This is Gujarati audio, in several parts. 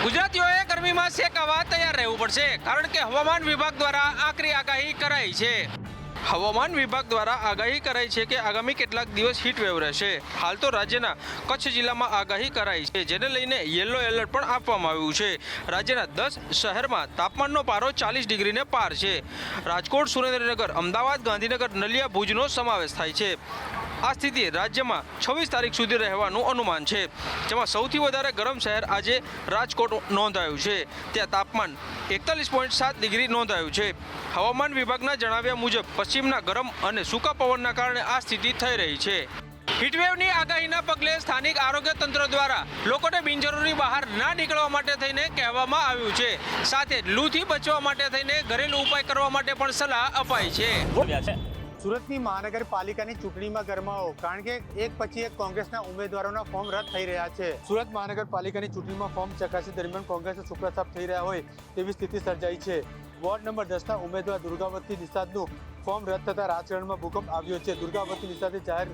ગુજરાતીઓએ ગરમીમાં શેકાવા તૈયાર રહેવું પડશે, કારણ કે હવામાન વિભાગ દ્વારા આકરી આગાહી કરાઈ છે. હવામાન વિભાગ દ્વારા આગાહી કરાઈ છે કે આગામી કેટલાક દિવસ હીટવેવ રહેશે. હાલ તો રાજ્યના કચ્છ જિલ્લામાં આગાહી કરાઈ છે, જેને લઈને યલો એલર્ટ પણ આપવામાં આવ્યું છે. રાજ્યના 10 શહેરમાં તાપમાનનો પારો 40 ડિગ્રીને પાર છે. રાજકોટ, સુરેન્દ્રનગર, અમદાવાદ, ગાંધીનગર, નલિયા, ભુજનો સમાવેશ થાય છે. આ સ્થિતિ રાજ્યમાં 26 તારીખ સુધી રહેવાનું અનુમાન છે, જેમાં સૌથી વધારે ગરમ શહેર આજે રાજકોટ નોંધાયું છે. ત્યાં તાપમાન 41.7 ડિગ્રી નોંધાયું છે. હવામાન વિભાગના જણાવ્યા મુજબ પશ્ચિમના ગરમ અને સૂકા પવનના કારણે આ સ્થિતિ થઈ રહી છે. હીટવેવની આગાહીના પગલે સ્થાનિક આરોગ્ય તંત્ર દ્વારા લોકોને બિનજરૂરી બહાર ના નીકળવા માટે થઈને કહેવામાં આવ્યું છે. સાથે લૂથી બચવા માટે થઈને ઘરેલું ઉપાય કરવા માટે પણ સલાહ અપાઈ છે. સુરતની મહાનગરપાલિકાની ચૂંટણીમાં ગરમાવો, કારણ કે એક પછી એક કોંગ્રેસના ઉમેદવારોના ફોર્મ રદ થઈ રહ્યા છે. સુરત મહાનગરપાલિકાની ચૂંટણીમાં ફોર્મ ચકાસી દરમિયાન કોંગ્રેસના સુપ્રસાપ થઈ રહ્યા હોય તેવી સ્થિતિ સર્જાઈ છે. વોર્ડ નંબર 10ના ઉમેદવાર દુર્ગાવતી નિષાદનું ફોર્મ રદ થતાં રાજકારણમાં ભૂકંપ આવ્યો છે. દુર્ગાવતી નિષાદે જાહેર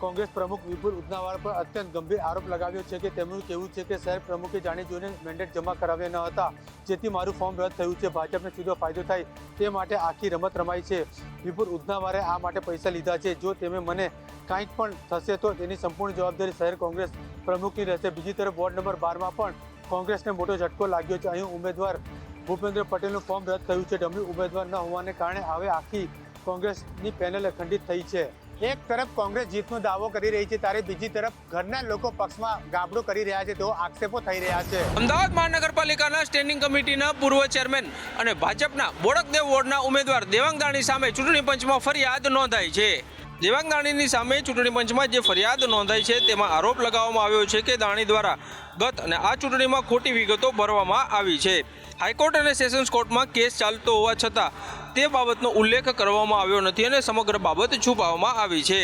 કોંગ્રેસ પ્રમુખ વિપુલ ઉદનાવાળા પર અત્યંત ગંભીર આરોપ લગાવ્યો છે કે તેમનું કહેવું છે કે શહેર પ્રમુખે જાણી જોઈને મેન્ડેટ જમા કરાવ્યા ન હતા, જેથી મારું ફોર્મ રદ થયું છે. ભાજપને સીધો ફાયદો થાય તે માટે આખી રમત રમાઈ છે. વિપુલ ઉદનાવાળાએ આ માટે પૈસા લીધા છે. જો તેમે મને કાંઈક પણ થશે તો તેની સંપૂર્ણ જવાબદારી શહેર કોંગ્રેસ પ્રમુખની રહેશે. બીજી તરફ વોર્ડ નંબર 12માં પણ કોંગ્રેસને મોટો ઝટકો લાગ્યો છે. અહીં ઉમેદવાર ભૂપેન્દ્ર પટેલનું ફોર્મ રદ થયું છે. ડમી ઉમેદવાર ન હોવાને કારણે હવે આખી કોંગ્રેસની પેનલ અખંડિત થઈ છે. એક તરફ કોંગ્રેસ જીતનો દાવો કરી રહી છે, ત્યારે બીજી તરફ ઘરના લોકો પક્ષમાં ગાબડું કરી રહ્યા છે તેવો આક્ષેપો થઈ રહ્યા છે. અમદાવાદ મહાનગરપાલિકાના સ્ટેન્ડિંગ કમિટીના પૂર્વ ચેરમેન અને ભાજપના બોડકદેવ વોર્ડના ઉમેદવાર દેવાંગ દાણી સામે ચૂંટણી પંચમાં ફરિયાદ નોંધાઈ છે. દેવાંગ દાણીની સામે ચૂંટણી પંચમાં જે ફરિયાદ નોંધાઈ છે તેમાં આરોપ લગાવવામાં આવ્યો છે કે દાણી દ્વારા ગત અને આ ચૂંટણીમાં ખોટી વિગતો ભરવામાં આવી છે. હાઈકોર્ટ અને સેશન્સ કોર્ટમાં કેસ ચાલતો હોવા છતાં તે બાબતનો ઉલ્લેખ કરવામાં આવ્યો નથી અને સમગ્ર બાબત છુપાવવામાં આવી છે.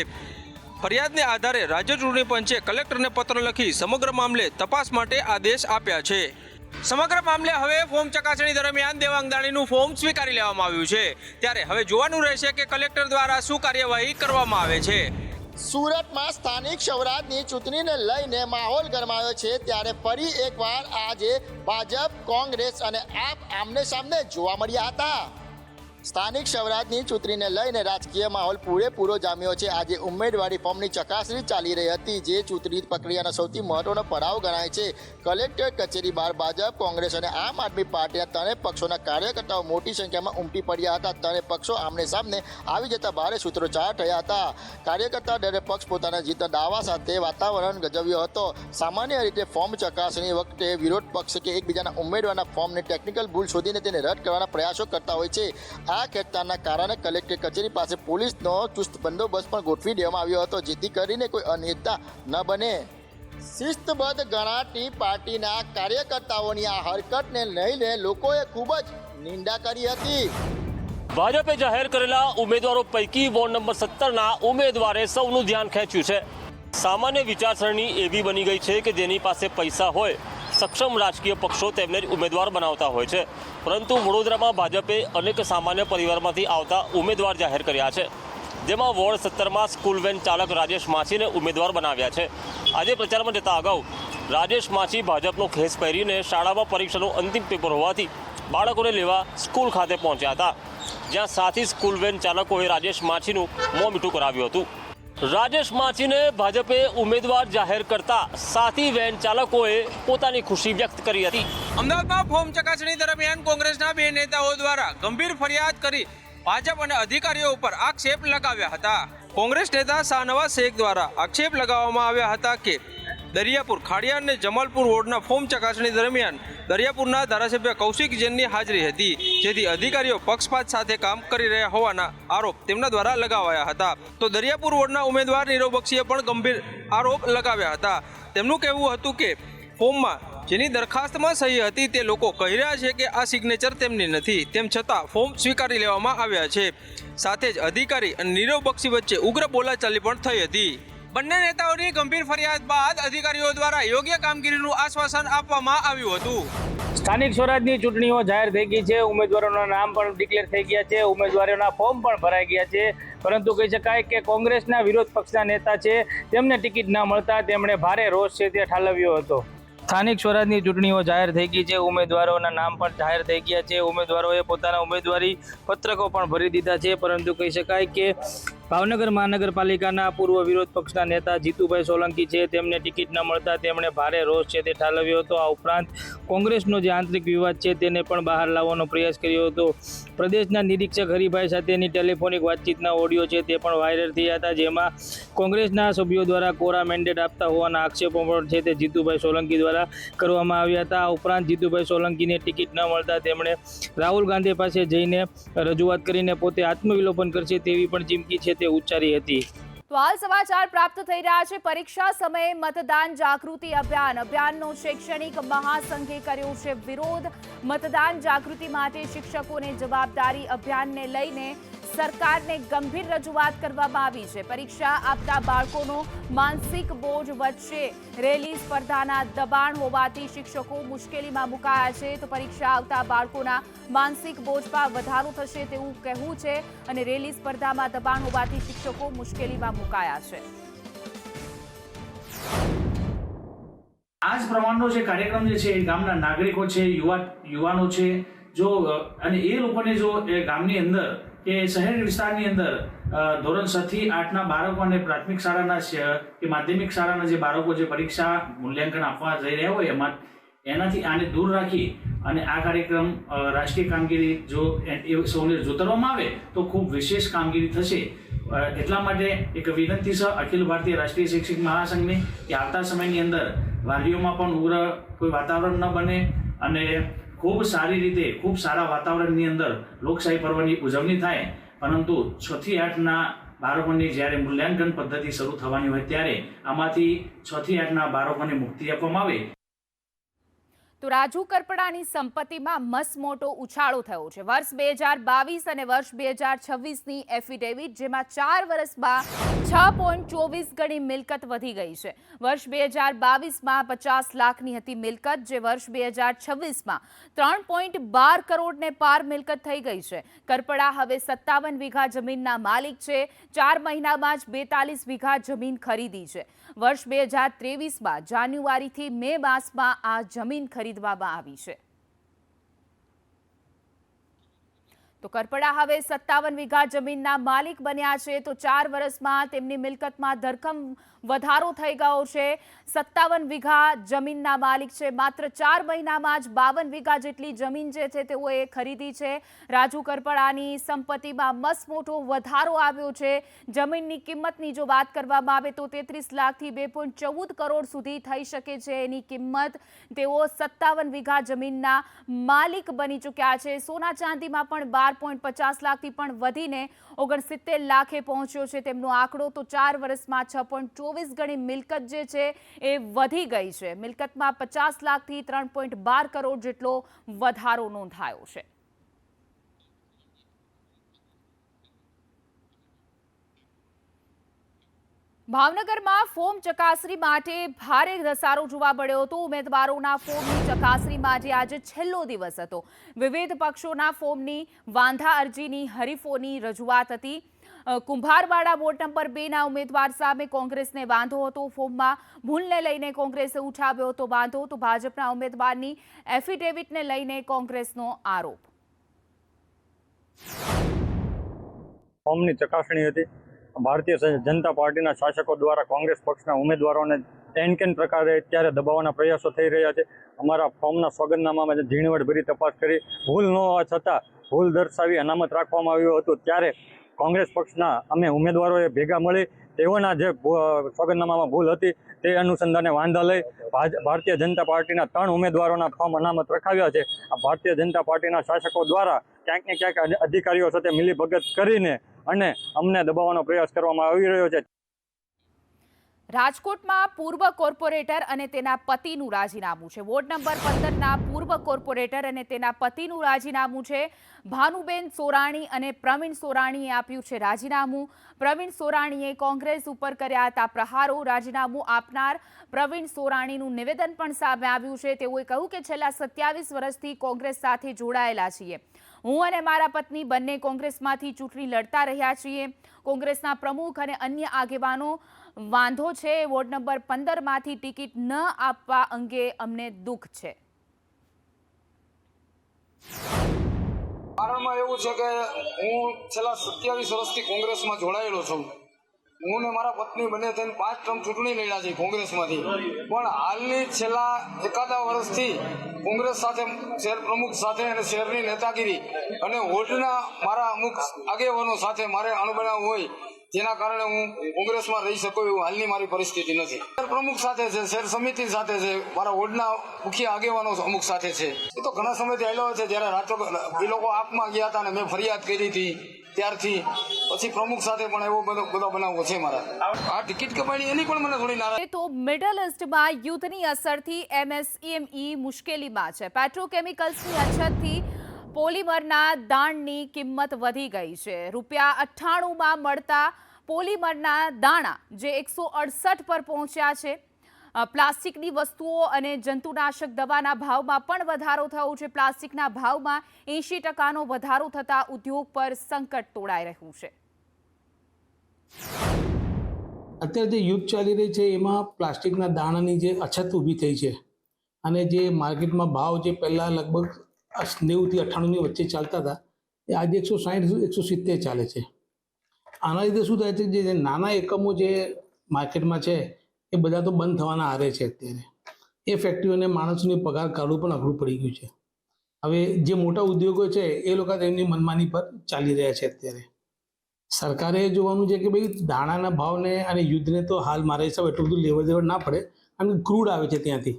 ફરિયાદને આધારે રાજ્ય ચૂંટણી પંચે કલેક્ટરને પત્ર લખી સમગ્ર મામલે તપાસ માટે આદેશ આપ્યા છે. સમગ્ર મામલે હવે ફોર્મ ચકાસણી દરમિયાન દેવાંગ દાણીનું ફોર્મ સ્વીકારી લેવામાં આવ્યું છે. ત્યારે હવે જોવાનું રહેશે કે કલેક્ટર દ્વારા શું કાર્યવાહી કરવામાં આવે છે. સુરતમાં સ્થાનિક સ્વરાજની ચૂંટણીને લઈને માહોલ ગરમાયો છે, ત્યારે ફરી એકવાર આજે ભાજપ, કોંગ્રેસ અને આપ આમને સામને જોવા મળ્યા હતા. સ્થાનિક સ્વરાજની ચૂંટણીને લઈને રાજકીય માહોલ પૂરેપૂરો જામ્યો છે. આજે ઉમેદવારી ફોર્મની ચકાસણી ચાલી રહી હતી, જે ચૂંટણી પ્રક્રિયાનો સૌથી મહત્વનો પડાવ ગણાય છે. કલેક્ટર કચેરી બહાર ભાજપ, કોંગ્રેસ અને આમ આદમી પાર્ટીના ત્રણેય પક્ષોના કાર્યકર્તાઓ મોટી સંખ્યામાં ઉમટી પડ્યા હતા. ત્રણેય પક્ષો આમને સામને આવી જતા ભારે સૂત્રોચ્ચાર થયા હતા. કાર્યકર્તા દરેક પક્ષ પોતાના જીતના દાવા સાથે વાતાવરણ ગજવ્યો હતો. સામાન્ય રીતે ફોર્મ ચકાસણી વખતે વિરોધ પક્ષ કે એકબીજાના ઉમેદવારના ફોર્મની ટેકનિકલ ભૂલ શોધીને તેને રદ કરવાના પ્રયાસો કરતા હોય છે. આ ખેંચતાણના કારણે કલેક્ટર કચેરી પાસે પોલીસનો ચુસ્ત બંદોબસ્ત પણ ગોઠવી દેવામાં આવ્યો હતો, જેથી કરીને કોઈ અનિયમિતતા ન બને. શિસ્તબદ્ધ ગણાતી પાર્ટીના કાર્યકર્તાઓની આ હરકતને લઈને લોકોએ ખૂબ જ નિંદા કરી હતી. ભાજપે જાહેર કરેલા ઉમેદવારો પૈકી વોર્ડ નંબર 17ના ઉમેદવારે સૌનું ધ્યાન ખેંચ્યું છે. સામાન્ય વિચારસરણી એવી બની ગઈ છે કે જેની પાસે પૈસા હોય, સક્ષમ રાજકીય પક્ષો તેમને જ ઉમેદવાર બનાવતા હોય છે. પરંતુ વડોદરામાં ભાજપે અનેક સામાન્ય પરિવારમાંથી આવતા ઉમેદવાર જાહેર કર્યા છે, જેમાં વોર્ડ 17માં સ્કૂલ વેન ચાલક રાજેશ માછીને ઉમેદવાર બનાવ્યા છે. આજે પ્રચારમાં જતા અગાઉ રાજેશ માછી ભાજપનો ખેસ પહેરીને શાળામાં પરીક્ષાનું અંતિમ પેપર હોવાથી બાળકોને લેવા સ્કૂલ ખાતે પહોંચ્યા હતા, જ્યાં સાથી સ્કૂલ વેન ચાલકોએ રાજેશ માછીનું મોં મીઠું કરાવ્યું હતું. રાજેશ માછીને ભાજપે ઉમેદવાર જાહેર કરતા સાથી વેન ચાલકોએ પોતાની ખુશી વ્યક્ત કરી હતી. અમદાવાદમાં ફોર્મ ચકાસણી દરમિયાન કોંગ્રેસના બે નેતાઓ દ્વારા ગંભીર ફરિયાદ કરી ભાજપ અને અધિકારીઓ ઉપર આક્ષેપ લગાવ્યા હતા. કોંગ્રેસ નેતા શાહનવાઝ શેખ દ્વારા આક્ષેપ લગાવવામાં આવ્યા હતા કે દરિયાપુર, ખાડિયા અને જમાલપુર વોર્ડના ફોર્મ ચકાસણી દરમિયાન દરિયાપુરના ધારાસભ્ય કૌશિક જૈનની હાજરી હતી, જેથી અધિકારીઓ પક્ષપાત સાથે કામ કરી રહ્યા હોવાના આરોપ તેમના દ્વારા લગાવાયા હતા. તો દરિયાપુર વોર્ડના ઉમેદવાર નીરવ બક્ષીએ પણ ગંભીર આરોપ લગાવ્યા હતા. તેમનું કહેવું હતું કે ફોર્મમાં જેની દરખાસ્તમાં સહી હતી તે લોકો કહી રહ્યા છે કે આ સિગ્નેચર તેમની નથી, તેમ છતાં ફોર્મ સ્વીકારી લેવામાં આવ્યા છે. સાથે જ અધિકારી અને નીરવ બક્ષી વચ્ચે ઉગ્ર બોલાચાલી પણ થઈ હતી. બંને નેતાઓની ગંભીર ફરિયાદ બાદ અધિકારીઓ દ્વારા યોગ્ય કામગીરીનું આશ્વાસન આપવામાં આવ્યું હતું. સ્થાનિક સ્વરાજની ચૂંટણીઓ જાહેર થઈ ગઈ છે. ઉમેદવારોના નામ પણ ડિક્લેર થઈ ગયા છે. ઉમેદવારોના ફોર્મ પણ ભરાઈ ગયા છે. પરંતુ કહી શકાય કે કોંગ્રેસના વિરોધ પક્ષના નેતા છે તેમને ટિકિટ ન મળતા તેમણે ભારે રોષ છે તે ઠાલવ્યો હતો. સ્થાનિક સ્વરાજની ચૂંટણીઓ જાહેર થઈ ગઈ છે. ઉમેદવારોના નામ પણ જાહેર થઈ ગયા છે. ઉમેદવારોએ પોતાના ઉમેદવારી પત્રકો પણ ભરી દીધા છે. પરંતુ કહી શકાય કે ભાવનગર મહાનગરપાલિકાના પૂર્વ વિરોધ પક્ષના નેતા જીતુભાઈ સોલંકી છે, તેમને ટિકિટ ન મળતા તેમણે ભારે રોષ છે તે ઠાલવ્યો હતો. આ ઉપરાંત કોંગ્રેસનો જે આંતરિક વિવાદ છે તેને પણ બહાર લાવવાનો પ્રયાસ કર્યો હતો. પ્રદેશના નિરીક્ષક હરિભાઈ સાથેની ટેલિફોનિક વાતચીતના ઓડિયો છે તે પણ વાયરલ થયા હતા, જેમાં કોંગ્રેસના સભ્યો દ્વારા કોરા મેન્ડેટ આપતા હોવાના આક્ષેપો પણ છે તે જીતુભાઈ સોલંકી દ્વારા કરવામાં આવ્યા હતા. આ ઉપરાંત જીતુભાઈ સોલંકીને ટિકિટ ન મળતા તેમણે રાહુલ ગાંધી પાસે જઈને રજૂઆત કરીને પોતે આત્મવિલોપન કરશે તેવી પણ ચીમકી છે તે ઉચ્ચારી હતી. તો હાલ સમાચાર પ્રાપ્ત થઈ રહ્યા છે. પરીક્ષા સમયે મતદાન જાગૃતિ અભિયાનનો શૈક્ષણિક મહાસંઘે કર્યો છે વિરોધ. મતદાન જાગૃતિ માટે શિક્ષકોને જવાબદારી અભિયાનને લઈને સરકારને ગંભીર રજૂઆત કરવામાં આવી છે. પરીક્ષા આપતા બાળકોનો માનસિક બોજ વધશે. રેલી સ્પર્ધાના દબાણ હોવાથી શિક્ષકો મુશ્કેલીમાં મુકાયા છે. તો પરીક્ષા આવતા બાળકોના માનસિક બોજમાં વધારો થશે તેવું કહેવું છે અને રેલી સ્પર્ધામાં દબાણ હોવાથી શિક્ષકો મુશ્કેલીમાં મુકાયા છે. આ જ પ્રમાણનો જે કાર્યક્રમ જે છે એ ગામના નાગરિકો છે, યુવાનો છે, જો અને એ લોકોને જો એ ગામની અંદર કે શહેર વિસ્તારની અંદર ધોરણ 6 થી 8ના બાળકો અને પ્રાથમિક શાળાના કે માધ્યમિક શાળાના જે બાળકો જે પરીક્ષા મૂલ્યાંકન આપવા જઈ રહ્યા હોય એનાથી આને દૂર રાખી અને આ કાર્યક્રમ રાષ્ટ્રીય કામગીરી જો એ સૌને જોતરવામાં આવે તો ખૂબ વિશેષ કામગીરી થશે. એટલા માટે એક વિનંતી છે અખિલ ભારતીય રાષ્ટ્રીય શૈક્ષિક મહાસંઘની કે આવતા સમયની અંદર વાલીઓમાં પણ ઉગ્ર કોઈ વાતાવરણ ન બને અને ખૂબ સારી રીતે ખૂબ સારા વાતાવરણની અંદર લોકશાહી પર્વની ઉજવણી થાય. પરંતુ 6 થી 8ના બાળકોની જ્યારે મૂલ્યાંકન પદ્ધતિ શરૂ થવાની હોય ત્યારે આમાંથી 6 થી 8ના બાળકોને મુક્તિ આપવામાં આવે. તો રાજુ કરપડાની સંપત્તિમાં મસમોટો ઉછાળો થયો છે. વર્ષ 2022 અને વર્ષ 2026ની એફિડેવિટ, જેમાં 4 વર્ષમાં 6.24 ગણી મિલકત વધી ગઈ છે. વર્ષ 2022માં 50 લાખની હતી મિલકત, જે વર્ષ 2026માં 3.12 કરોડને પાર મિલકત થઈ ગઈ છે. કરપડા હવે 57 વીઘા જમીનના માલિક છે. 4 મહિનામાં જ 42 વીઘા જમીન ખરીદી છે. વર્ષ 2023માં જાન્યુઆરીથી મે માસમાં આ જમીન ખરીદવામાં આવી છે. તો કરપડા હવે 57 વીઘા જમીનના માલિક બન્યા છે. તો 4 વર્ષમાં તેમની મિલકતમાં ધરખમ વધારો થઈ ગયો છે. 57 વીઘા જમીનના માલિક છે. માત્ર 4 મહિનામાં જ 52 વીઘા જેટલી જમીન જે છે તેઓએ ખરીદી છે. રાજુ કરપડાની સંપત્તિમાં મસમોટો વધારો આવ્યો છે. જમીનની કિંમતની જો વાત કરવામાં આવે તો 33 લાખથી 2.14 કરોડ સુધી થઈ શકે છે એની કિંમત. તેઓ 57 વીઘા જમીનના માલિક બની ચૂક્યા છે. સોના ચાંદીમાં પણ 12.50 લાખથી પણ વધીને 69 લાખે પહોંચ્યો છે તેમનો આંકડો. તો 4 વર્ષમાં 6.24 ગણી મિલકત જે છે એ વધી ગઈ છે. મિલકતમાં 50 લાખથી 3.12 કરોડ જેટલો વધારો નોંધાયો છે. ભાવનગરમાં ફોર્મ ચકાસણી માટે ભારે ધસારો જોવા મળ્યો હતો. ઉમેદવારોના ફોર્મની ચકાસણી માટે આજે છેલ્લો દિવસ હતો. વિવિધ પક્ષોના ફોર્મની વાંધા અરજીની હરીફોની રજૂઆત હતી. કુંભારવાડા વોર્ડ નંબર 2ના ઉમેદવાર સામે કોંગ્રેસને વાંધો હતો. ફોર્મમાં ભૂલને લઈને કોંગ્રેસે ઉઠાવ્યો હતો વાંધો. તો ભાજપના ઉમેદવારની એફિડેવિટને લઈને કોંગ્રેસનો આરોપ. ફોર્મની ચકાસણી હતી. ભારતીય જનતા પાર્ટીના શાસકો દ્વારા કોંગ્રેસ પક્ષના ઉમેદવારોને એનકેન પ્રકારે અત્યારે દબાવવાના પ્રયાસો થઈ રહ્યા છે. અમારા ફોર્મના સોગંદનામામાં ઝીણવટભરી તપાસ કરી ભૂલ ન હોવા છતાં ભૂલ દર્શાવી અનામત રાખવામાં આવ્યું હતું. ત્યારે કોંગ્રેસ પક્ષના અમે ઉમેદવારોએ ભેગા મળી તેઓના જે સોગંદનામામાં ભૂલ હતી તે અનુસંધાને વાંધા લઈ ભારતીય જનતા પાર્ટીના 3 ઉમેદવારોના ફોર્મ અનામત રખાવ્યા છે. આ ભારતીય જનતા પાર્ટીના શાસકો દ્વારા ક્યાંક ને ક્યાંક અધિકારીઓ સાથે મિલીભગત કરીને અને અમને દબાવવાનો પ્રયાસ કરવામાં આવી રહ્યો છે. રાજકોટમાં પૂર્વ કોર્પોરેટર અને તેના પતિનું રાજીનામું છે. વોર્ડ નંબર 15ના પૂર્વ કોર્પોરેટર અને તેના પતિનું રાજીનામું છે. ભાનુબેન સોરાણી અને પ્રવીણ સોરાણીએ આપ્યું છે રાજીનામું. પ્રવીણ સોરાણીએ કોંગ્રેસ ઉપર કર્યા હતા પ્રહારો. રાજીનામું આપનાર પ્રવીણ સોરાણીનું નિવેદન પણ સામે આવ્યું છે. તેઓએ કહ્યું કે છેલ્લા 27 વર્ષથી કોંગ્રેસ સાથે જોડાયેલા છીએ. હું અને મારા પત્ની બંને કોંગ્રેસમાંથી ચૂંટણી લડતા રહ્યા છીએ. કોંગ્રેસના પ્રમુખ અને અન્ય આગેવાનો વાંધો છે. વોર્ડ નંબર 15માંથી ટિકિટ ન આપવા અંગે અમને દુઃખ છે. કારણમાં એવું છે કે હું છેલ્લા 27 વર્ષથી કોંગ્રેસમાં જોડાયેલો છું. હું ને મારા પત્ની બંને થઈને 5 ટર્મ ચૂંટણી લડ્યા છે કોંગ્રેસમાંથી, પણ હાલની છેલ્લા એકાદા વર્ષથી કોંગ્રેસ સાથે, શહેર પ્રમુખ સાથે અને શહેરની નેતાગીરી અને વોર્ડના મારા અમુક આગેવાનો સાથે મારે અણબનાવ હોય, જેના કારણે હું કોંગ્રેસમાં રહી શકું એવું હાલની મારી પરિસ્થિતિ નથી. શહેર પ્રમુખ સાથે છે, શહેર સમિતિ સાથે છે, મારા વોર્ડના મુખ્ય આગેવાનો અમુક સાથે છે. એ તો ઘણા સમયથી આવેલો છે. જ્યારે રાતો એ લોકો આપમાં ગયા હતા અને મેં ફરિયાદ કરી હતી ત્યારથી પછી પ્રમુખ સાથે પણ એવો બધો બનાવો છે મારા. આ ટિકિટ કપાણી એની પણ મને થોડી નારાજ. તો મિડલ ઈસ્ટમાં યુદ્ધની અસરથી એમએસએમઈ મુશ્કેલીમાં છે. પેટ્રોકેમિકલ્સની અછતથી પોલિમરના દાણની કિંમત વધી ગઈ છે. ₹98માં મળતા પોલિમરના દાણા જે 168 પર પહોંચ્યા છે. પ્લાસ્ટિકની વસ્તુઓ અને જંતુનાશક દવાના ભાવમાં પણ વધારો થયો છે. પ્લાસ્ટિકના ભાવમાં 80% વધારો થતા ઉદ્યોગ પર સંકટ તોડાઈ રહ્યું છે. અત્યારે જે યુદ્ધ ચાલી રહી છે એમાં પ્લાસ્ટિકના દાણાની જે અછત ઊભી થઈ છે અને જે માર્કેટમાં ભાવ જે પહેલાં લગભગ 90 થી 98ની વચ્ચે ચાલતા હતા એ આજે 160-170 ચાલે છે. આના લીધે શું થાય છે, જે નાના એકમો જે માર્કેટમાં છે એ બધા તો બંધ થવાના આરે છે. અત્યારે એ ફેક્ટરીઓને માણસોની પગાર કાઢવું પણ અઘરું પડી ગયું છે. હવે જે મોટા ઉદ્યોગો છે એ લોકો તેમની મનમાની પર ચાલી રહ્યા છે. અત્યારે સરકારે જોવાનું છે કે ભાઈ દાણાના ભાવને અને યુદ્ધને તો હાલ મારા હિસાબ એટલું બધું લેવડ દેવડ ના પડે, અને ક્રૂડ આવે છે ત્યાંથી.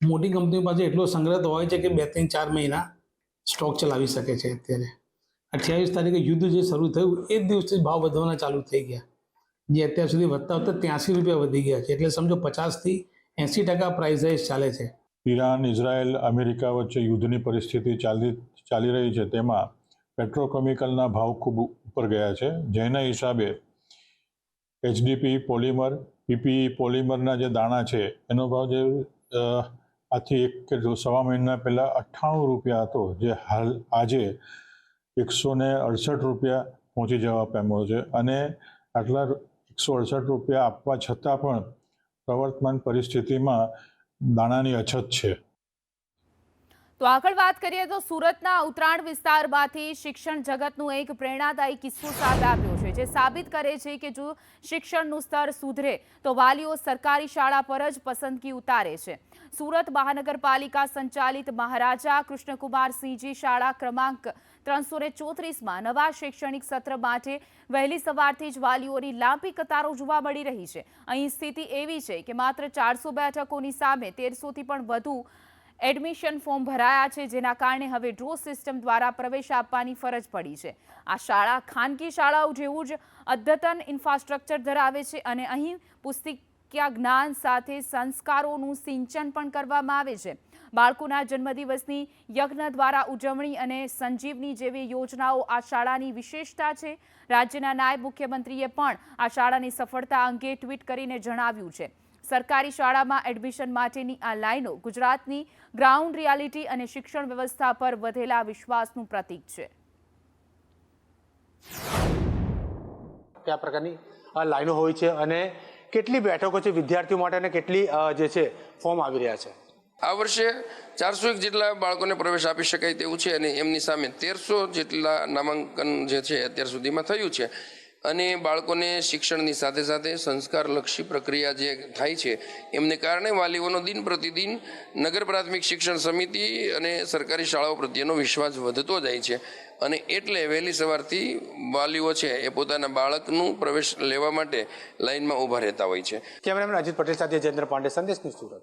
મોટી કંપનીઓ પાસે એટલો સંગ્રહ તો હોય છે કે 2-3-4 મહિના સ્ટોક ચલાવી શકે છે. અત્યારે 28 તારીખે યુદ્ધ જે શરૂ થયું એ જ દિવસથી ભાવ વધવાના ચાલુ થઈ ગયા, જે અત્યાર સુધી વધતા વધતા ₹83 વધી ગયા છે. એટલે સમજો 50 થી 80% પ્રાઇસ રાઇઝ ચાલે છે. ઈરાન, ઇઝરાયલ, અમેરિકા વચ્ચે યુદ્ધની પરિસ્થિતિ ચાલી રહી છે. તેમાં પેટ્રોકેમિકલના ભાવ ખૂબ ઉપર ગયા છે, જેના હિસાબે HDP પોલિમર, PP પોલિમરના જે દાણા છે એનો ભાવ જે આથી 1 કે 1.25 મહિના પહેલાં ₹98 હતો, જે હાલ આજે ₹168 પહોંચી જવા પામ્યો છે. અને આટલા ₹168 આપવા છતાં પણ પ્રવર્તમાન પરિસ્થિતિમાં દાણાની અછત છે. તો આગળ વાત કરીએ તો સુરતના ઉત્તરાણ વિસ્તારમાંથી શિક્ષણ જગતનો એક પ્રેરણાદાયી કિસ્સો સામે આવ્યો છે, જે સાબિત કરે છે કે જો શિક્ષણનું સ્તર સુધરે તો વાલીઓ સરકારી શાળા પર જ પસંદગી ઉતારે છે. સુરત મહાનગરપાલિકા સંચાલિત મહારાજા કૃષ્ણકુમારસિંહજી શાળા ક્રમાંક 334માં નવા શૈક્ષણિક સત્ર માટે વહેલી સવારથી જ વાલીઓની લાંબી કતારો જોવા મળી રહી છે. અહીં સ્થિતિ એવી છે કે માત્ર 400 બેઠકોની સામે 1300થી પણ વધુ એડમિશન ફોર્મ ભરાયા છે, જેના કારણે હવે ડ્રો સિસ્ટમ દ્વારા પ્રવેશ આપવાની ફરજ પડી છે. આ શાળા ખાનગી શાળાઓ જેવું જ અદ્યતન ઇન્ફ્રાસ્ટ્રક્ચર ધરાવે છે અને અહીં પુસ્તકીય જ્ઞાન સાથે સંસ્કારોનું સિંચન પણ કરવામાં આવે છે. બાળકોના જન્મદિવસની યજ્ઞ દ્વારા ઉજવણી અને સંજીવની જેવી યોજનાઓ આ શાળાની વિશેષતા છે. રાજ્યના નાયબ મુખ્યમંત્રીએ પણ આ શાળાની સફળતા અંગે ટ્વીટ કરીને જણાવ્યું છે, સરકારી શાળામાં એડમિશન માટેની આ લાઈનો ગુજરાતની ગ્રાઉન્ડ રિયાલિટી અને શિક્ષણ વ્યવસ્થા પર વધેલા વિશ્વાસનું પ્રતીક છે. કયા પ્રકારની લાઈનો હોય છે અને કેટલી બેઠકો છે વિદ્યાર્થીઓ માટે અને કેટલી જે છે ફોર્મ આવી રહ્યા છે? આ વર્ષે 401 જેટલા બાળકોને પ્રવેશ આપી શકાય તેવું છે અને એમની સામે 1300 જેટલા નામાંકન જે છે અત્યાર સુધીમાં થયું છે. અને બાળકોને શિક્ષણની સાથે સાથે સંસ્કારલક્ષી પ્રક્રિયા જે થાય છે એમને કારણે વાલીઓનો દિન પ્રતિદિન નગર પ્રાથમિક શિક્ષણ સમિતિ અને સરકારી શાળાઓ પ્રત્યેનો વિશ્વાસ વધતો જાય છે. અને એટલે વહેલી સવારથી વાલીઓ છે એ પોતાના બાળકનું પ્રવેશ લેવા માટે લાઇનમાં ઊભા રહેતા હોય છે. કેમેરામેન અજીત પટેલ સાથે જયેન્દ્ર પાંડે, સંદેશ ન્યૂઝ સુરત.